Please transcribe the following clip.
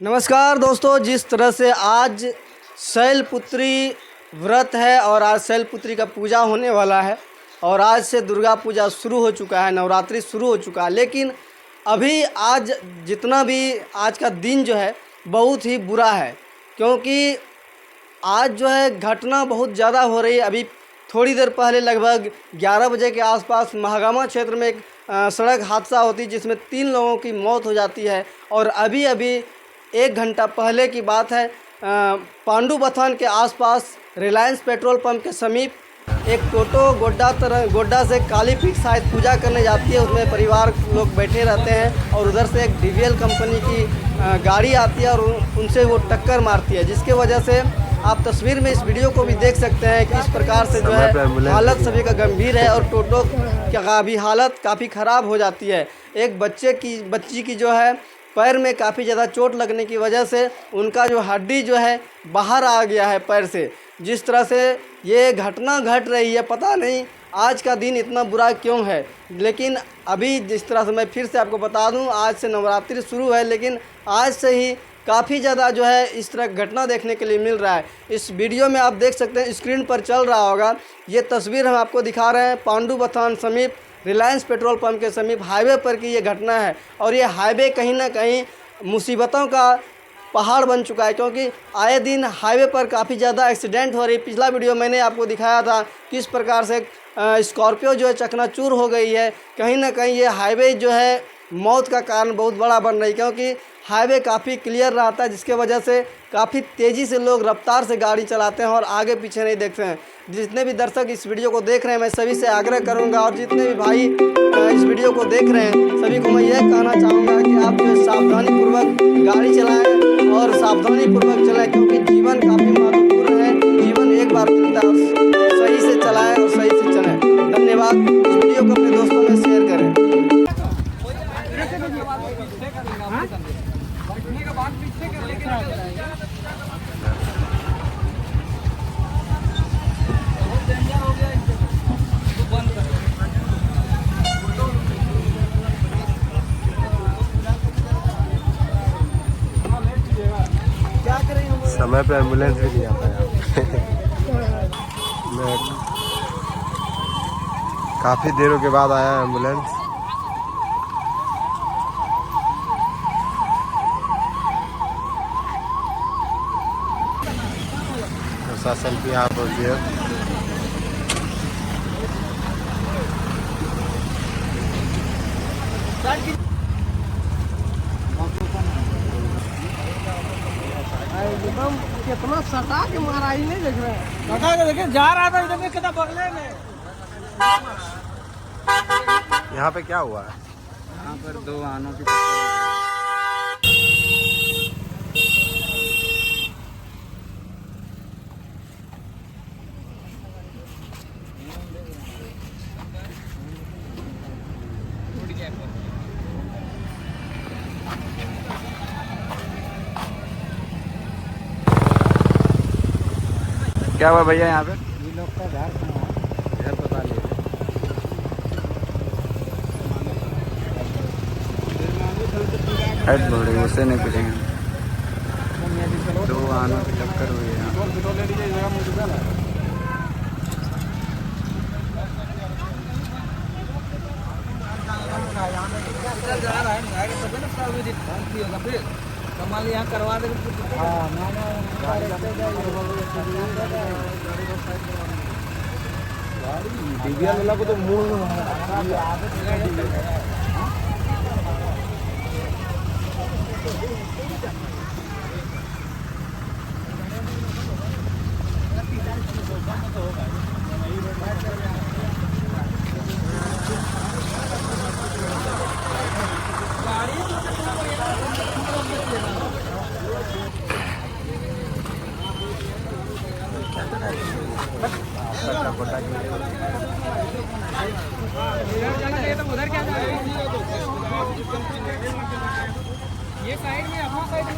नमस्कार दोस्तों, जिस तरह से आज शैलपुत्री व्रत है और आज शैलपुत्री का पूजा होने वाला है और आज से दुर्गा पूजा शुरू हो चुका है, नवरात्रि शुरू हो चुका है। लेकिन अभी आज जितना भी आज का दिन जो है बहुत ही बुरा है, क्योंकि आज जो है घटना बहुत ज़्यादा हो रही है। अभी थोड़ी देर पहले लगभग 11 बजे के आसपास महागामा क्षेत्र में एक सड़क हादसा होती है जिसमें 3 लोगों की मौत हो जाती है। और अभी 1 घंटा पहले की बात है, पांडु बथान के आसपास रिलायंस पेट्रोल पंप के समीप एक टोटो गोड्डा से काली पीठ शायद पूजा करने जाती है। उसमें परिवार लोग बैठे रहते हैं और उधर से एक डीवीएल कंपनी की गाड़ी आती है और उनसे वो टक्कर मारती है, जिसके वजह से आप तस्वीर में इस वीडियो को भी देख सकते हैं कि इस प्रकार से जो है हालत सभी का गंभीर है और टोटो का भी हालत काफ़ी ख़राब हो जाती है। एक बच्ची की जो है पैर में काफ़ी ज़्यादा चोट लगने की वजह से उनका जो हड्डी जो है बाहर आ गया है पैर से। जिस तरह से ये घटना घट रही है, पता नहीं आज का दिन इतना बुरा क्यों है। लेकिन अभी जिस तरह से मैं फिर से आपको बता दूं, आज से नवरात्रि शुरू है, लेकिन आज से ही काफ़ी ज़्यादा जो है इस तरह घटना देखने के लिए मिल रहा है। इस वीडियो में आप देख सकते हैं, स्क्रीन पर चल रहा होगा, ये तस्वीर हम आपको दिखा रहे हैं पांडु बथान समीप रिलायंस पेट्रोल पंप के समीप हाईवे पर की ये घटना है। और ये हाईवे कहीं ना कहीं मुसीबतों का पहाड़ बन चुका है, क्योंकि आए दिन हाईवे पर काफ़ी ज़्यादा एक्सीडेंट हो रही। पिछला वीडियो मैंने आपको दिखाया था किस प्रकार से स्कॉर्पियो जो है चकनाचूर हो गई है। कहीं ना कहीं ये हाईवे जो है मौत का कारण बहुत बड़ा बन रही, क्योंकि हाईवे काफ़ी क्लियर रहता है, जिसके वजह से काफ़ी तेज़ी से लोग रफ्तार से गाड़ी चलाते हैं और आगे पीछे नहीं देखते हैं। जितने भी दर्शक इस वीडियो को देख रहे हैं, मैं सभी से आग्रह करूंगा, और जितने भी भाई इस वीडियो को देख रहे हैं सभी को मैं यह कहना चाहूँगा कि आप जो सावधानीपूर्वक गाड़ी चलाएं और सावधानीपूर्वक चलाएं, क्योंकि जीवन काफ़ी महत्वपूर्ण है। जीवन एक बार मिलता है, सही से चलाएं और सही से चलें। धन्यवाद। इस वीडियो को अपने दोस्तों में शेयर करें। समय पे एम्बुलेंस भी नहीं आता है। काफ़ी देरों के बाद आया एम्बुलेंस। प्रशासन की यहाँ पहुँची है। कितना सटा के मारा ही नहीं देख रहे हैं। सटा के देखे जा रहा था इधर कितना बगले में। यहाँ पे क्या हुआ है? यहाँ पर 2 वाहनों की क्या हुआ भैया यहाँ पे? ये लोग का घर पता नहीं। उससे नहीं पूछेंगे। 2 वाहनों की टक्कर हुई है। कमाल यहाँ करवा दे। डीवीएल वाला को तो मूल उधर क्या ये साइड में अपना साइड में